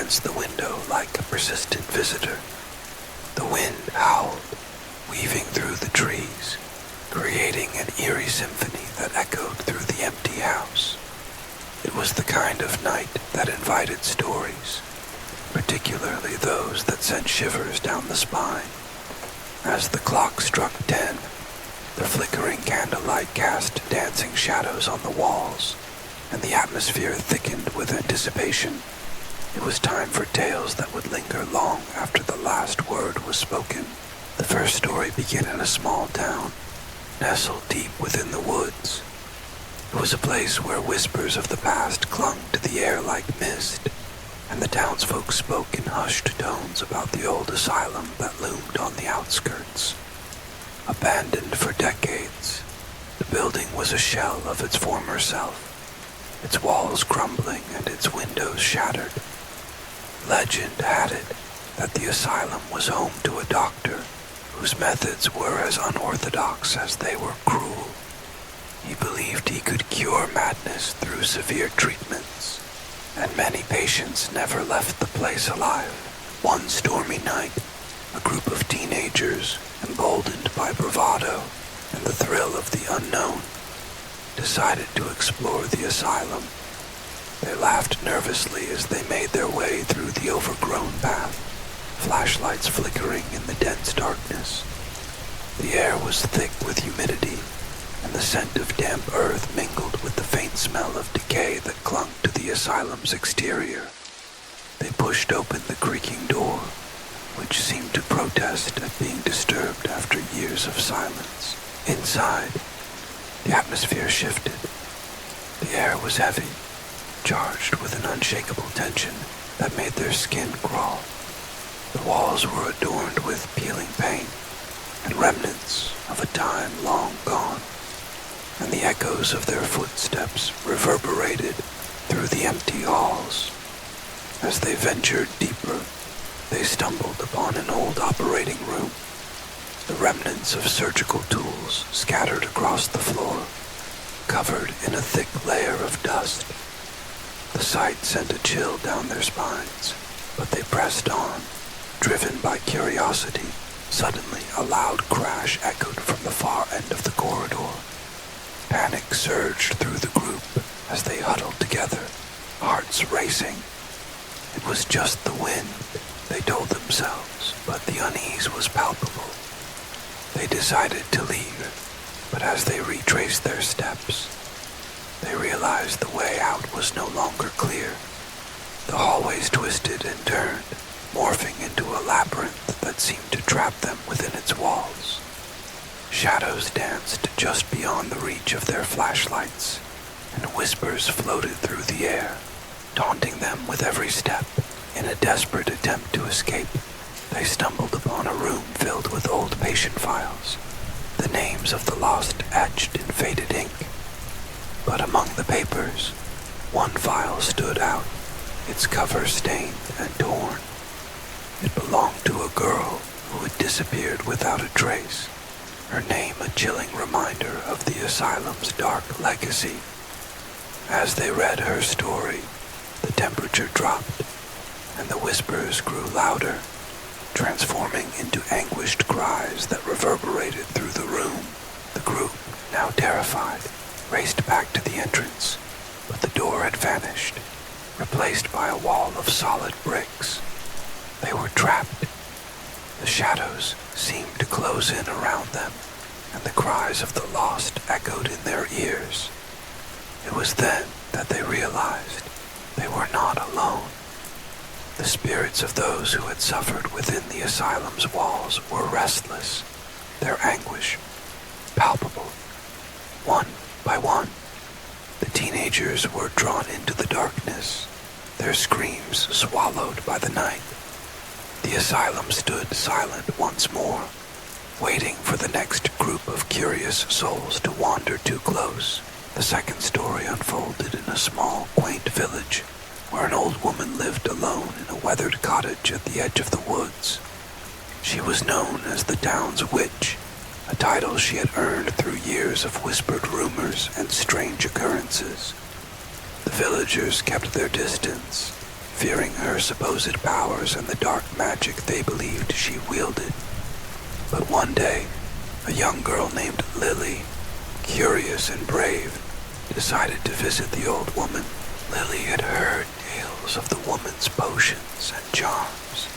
against the window like a persistent visitor. The wind howled, weaving through the trees, creating an eerie symphony that echoed through the empty house. It was the kind of night that invited stories, particularly those that sent shivers down the spine. As the clock struck 10, the flickering candlelight cast dancing shadows on the walls, and the atmosphere thickened with anticipation. It was time for tales that would linger long after the last word was spoken. The first story began in a small town, nestled deep within the woods. It was a place where whispers of the past clung to the air like mist, and the townsfolk spoke in hushed tones about the old asylum that loomed on the outskirts. Abandoned for decades, the building was a shell of its former self, its walls crumbling and its windows shattered. Legend had it that the asylum was home to a doctor whose methods were as unorthodox as they were cruel. He believed he could cure madness through severe treatments, and many patients never left the place alive. One stormy night, a group of teenagers, emboldened by bravado and the thrill of the unknown, decided to explore the asylum. They laughed nervously as they made their way through the overgrown path, flashlights flickering in the dense darkness. The air was thick with humidity, and the scent of damp earth mingled with the faint smell of decay that clung to the asylum's exterior. They pushed open the creaking door, which seemed to protest at being disturbed after years of silence. Inside, the atmosphere shifted. The air was heavy, charged with an unshakable tension that made their skin crawl. The walls were adorned with peeling paint and remnants of a time long gone, and the echoes of their footsteps reverberated through the empty halls. As they ventured deeper, they stumbled upon an old operating room, the remnants of surgical tools scattered across the floor, covered in a thick layer of dust. The sight sent a chill down their spines, but they pressed on, driven by curiosity. Suddenly, a loud crash echoed from the far end of the corridor. Panic surged through the group as they huddled together, hearts racing. It was just the wind, they told themselves, but the unease was palpable. They decided to leave, but as they retraced their steps, they realized the way out was no longer clear. The hallways twisted and turned, morphing into a labyrinth that seemed to trap them within its walls. Shadows danced just beyond the reach of their flashlights, and whispers floated through the air, taunting them with every step. In a desperate attempt to escape, they stumbled upon a room filled with old patient files, the names of the lost etched in faded ink. But among the papers, one file stood out, its cover stained and torn. It belonged to a girl who had disappeared without a trace, her name a chilling reminder of the asylum's dark legacy. As they read her story, the temperature dropped, and the whispers grew louder, transforming into anguished cries that reverberated through the room. The group, now terrified, raced back to the entrance, but the door had vanished, replaced by a wall of solid bricks. They were trapped. The shadows seemed to close in around them, and the cries of the lost echoed in their ears. It was then that they realized they were not alone. The spirits of those who had suffered within the asylum's walls were restless, their anguish palpable. One by one, the teenagers were drawn into the darkness, their screams swallowed by the night. The asylum stood silent once more, waiting for the next group of curious souls to wander too close. The second story unfolded in a small, quaint village where an old woman lived alone in a weathered cottage at the edge of the woods. She was known as the town's witch, a title she had earned through years of whispered rumors and strange occurrences. The villagers kept their distance, fearing her supposed powers and the dark magic they believed she wielded. But one day, a young girl named Lily, curious and brave, decided to visit the old woman. Lily had heard tales of the woman's potions and charms,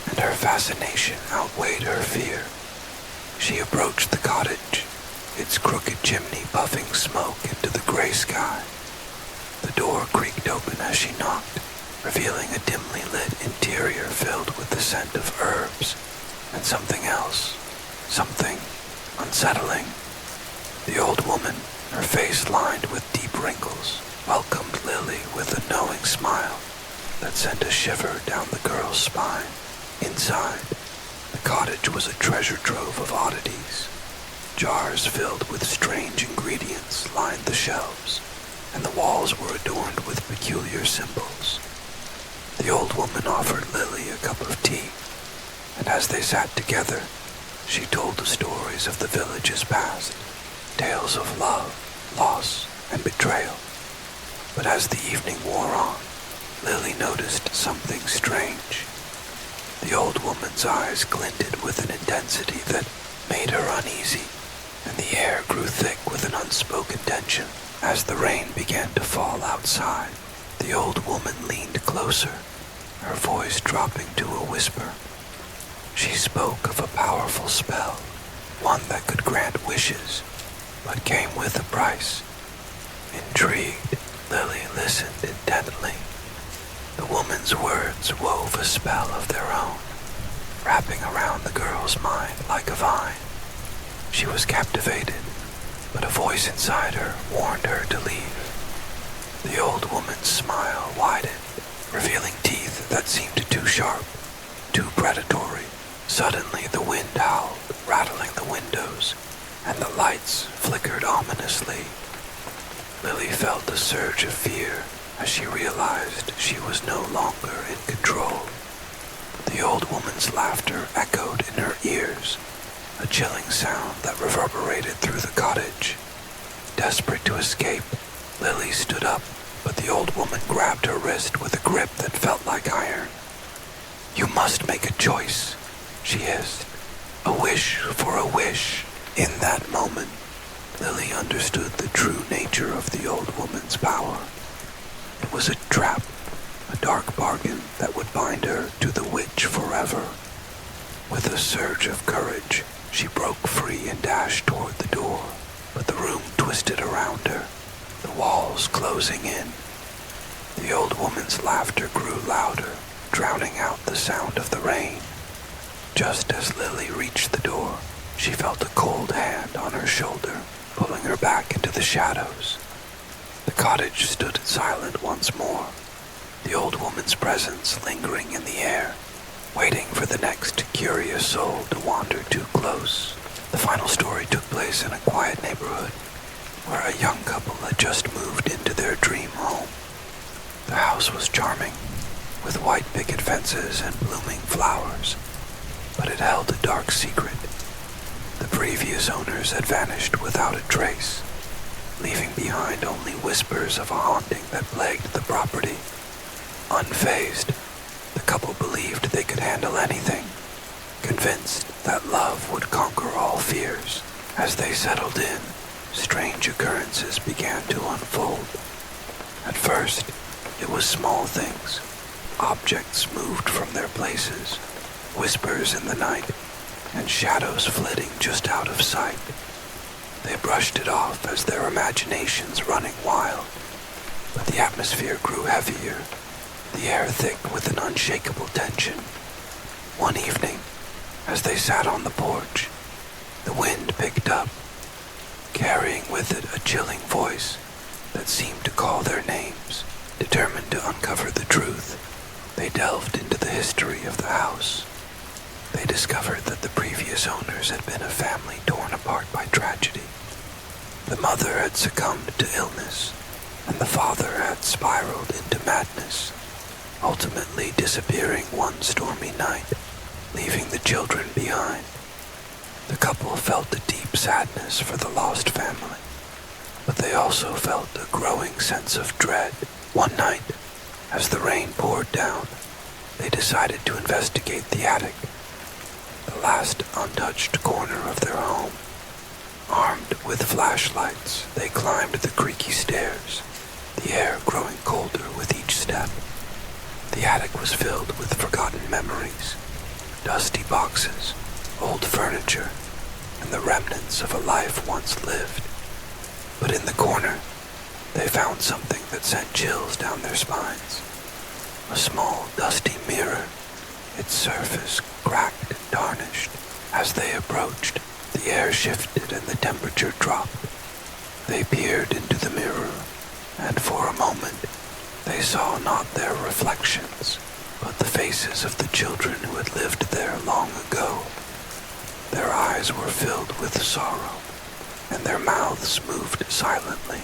and her fascination outweighed her fear. She approached the cottage, its crooked chimney puffing smoke into the gray sky. The door creaked open as she knocked, revealing a dimly lit interior filled with the scent of herbs and something else, something unsettling. The old woman, her face lined with deep wrinkles, welcomed Lily with a knowing smile that sent a shiver down the girl's spine. Inside, the cottage was a treasure trove of oddities. Jars filled with strange ingredients lined the shelves, and the walls were adorned with peculiar symbols. The old woman offered Lily a cup of tea, and as they sat together, she told the stories of the village's past, tales of love, loss, and betrayal. But as the evening wore on, Lily noticed something strange. The old woman's eyes glinted with an intensity that made her uneasy, and the air grew thick with an unspoken tension. As the rain began to fall outside, the old woman leaned closer, her voice dropping to a whisper. She spoke of a powerful spell, one that could grant wishes, but came with a price. Intrigued, Lily listened intently. The woman's words wove a spell of their own, wrapping around the girl's mind like a vine. She was captivated, but a voice inside her warned her to leave. The old woman's smile widened, revealing teeth that seemed too sharp, too predatory. Suddenly the wind howled, rattling the windows, and the lights flickered ominously. Lily felt a surge of fear as she realized she was no longer in control. The old woman's laughter echoed in her ears, a chilling sound that reverberated through the cottage. Desperate to escape, Lily stood up, but the old woman grabbed her wrist with a grip that felt like iron. "You must make a choice," she hissed. "A wish for a wish." In that moment, Lily understood the true nature of the old woman's power. It was a trap, a dark bargain that would bind her to the witch forever. With a surge of courage, she broke free and dashed toward the door, but the room twisted around her, the walls closing in. The old woman's laughter grew louder, drowning out the sound of the rain. Just as Lily reached the door, she felt a cold hand on her shoulder, pulling her back into the shadows. The cottage stood silent once more, the old woman's presence lingering in the air, waiting for the next curious soul to wander too close. The final story took place in a quiet neighborhood, where a young couple had just moved into their dream home. The house was charming, with white picket fences and blooming flowers, but it held a dark secret. The previous owners had vanished without a trace, leaving behind only whispers of a haunting that plagued the property. Unfazed, the couple believed they could handle anything, convinced that love would conquer all fears. As they settled in, strange occurrences began to unfold. At first, it was small things. Objects moved from their places, whispers in the night, and shadows flitting just out of sight. They brushed it off as their imaginations running wild, but the atmosphere grew heavier, the air thick with an unshakable tension. One evening, as they sat on the porch, the wind picked up, carrying with it a chilling voice that seemed to call their names. Determined to uncover the truth, they delved into the history of the house. They discovered that the previous owners had been a family torn apart by tragedy. The mother had succumbed to illness, and the father had spiraled into madness, ultimately disappearing one stormy night, leaving the children behind. The couple felt a deep sadness for the lost family, but they also felt a growing sense of dread. One night, As the rain poured down, they decided to investigate the attic, the last untouched corner of their home. Armed with flashlights, they climbed the creaky stairs, the air growing colder with each step. The attic was filled with forgotten memories, dusty boxes, old furniture, and the remnants of a life once lived. But in the corner, they found something that sent chills down their spines. A small, dusty mirror, its surface cracked and tarnished. As they approached, the air shifted and the temperature dropped. They peered into the mirror, and for a moment, they saw not their reflections, but the faces of the children who had lived there long ago. Their eyes were filled with sorrow, and their mouths moved silently,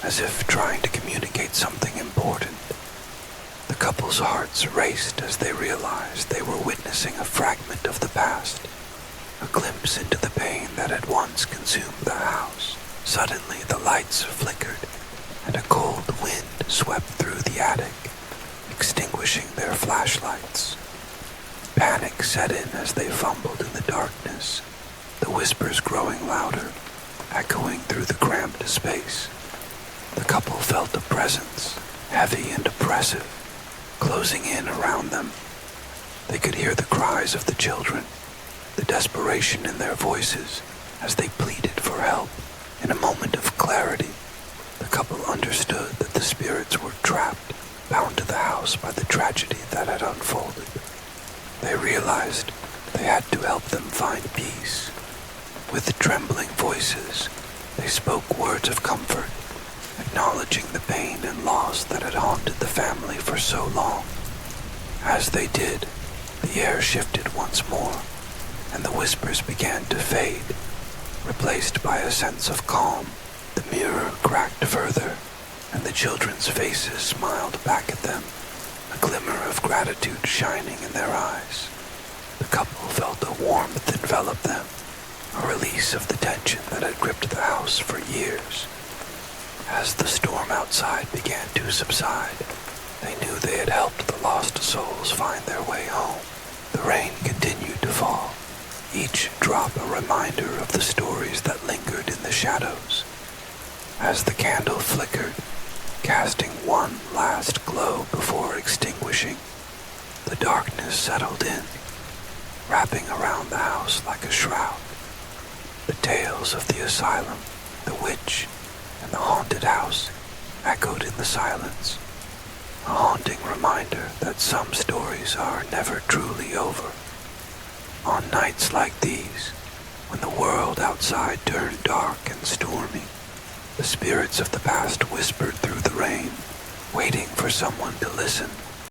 as if trying to communicate something important. The couple's hearts raced as they realized they were witnessing a fragment of the past, a glimpse into the pain that had once consumed the house. Suddenly the lights flickered, and a cold wind swept through the attic, extinguishing their flashlights. Panic set in as they fumbled in the darkness, the whispers growing louder, echoing through the cramped space. The couple felt a presence, heavy and oppressive, closing in around them. They could hear the cries of the children, the desperation in their voices as they pleaded for help. In a moment of clarity, the couple understood that the spirits were trapped, bound to the house by the tragedy that had unfolded. They realized they had to help them find peace. With trembling voices, they spoke words of comfort, acknowledging the pain and loss that had haunted the family for so long. As they did, the air shifted once more, and the whispers began to fade, replaced by a sense of calm. The mirror cracked further, and the children's faces smiled back at them, a glimmer of gratitude shining in their eyes. The couple felt a warmth envelop them, a release of the tension that had gripped the house for years. As the storm outside began to subside, they knew they had helped the lost souls find their way home. The rain continued to fall, each drop a reminder of the stories that lingered in the shadows. As the candle flickered, casting one last glow before extinguishing, the darkness settled in, wrapping around the house like a shroud. The tales of the asylum, the witch, and the haunted house echoed in the silence, a haunting reminder that some stories are never truly over. On nights like these, when the world outside turned dark and stormy, the spirits of the past whispered through the rain, waiting for someone to listen.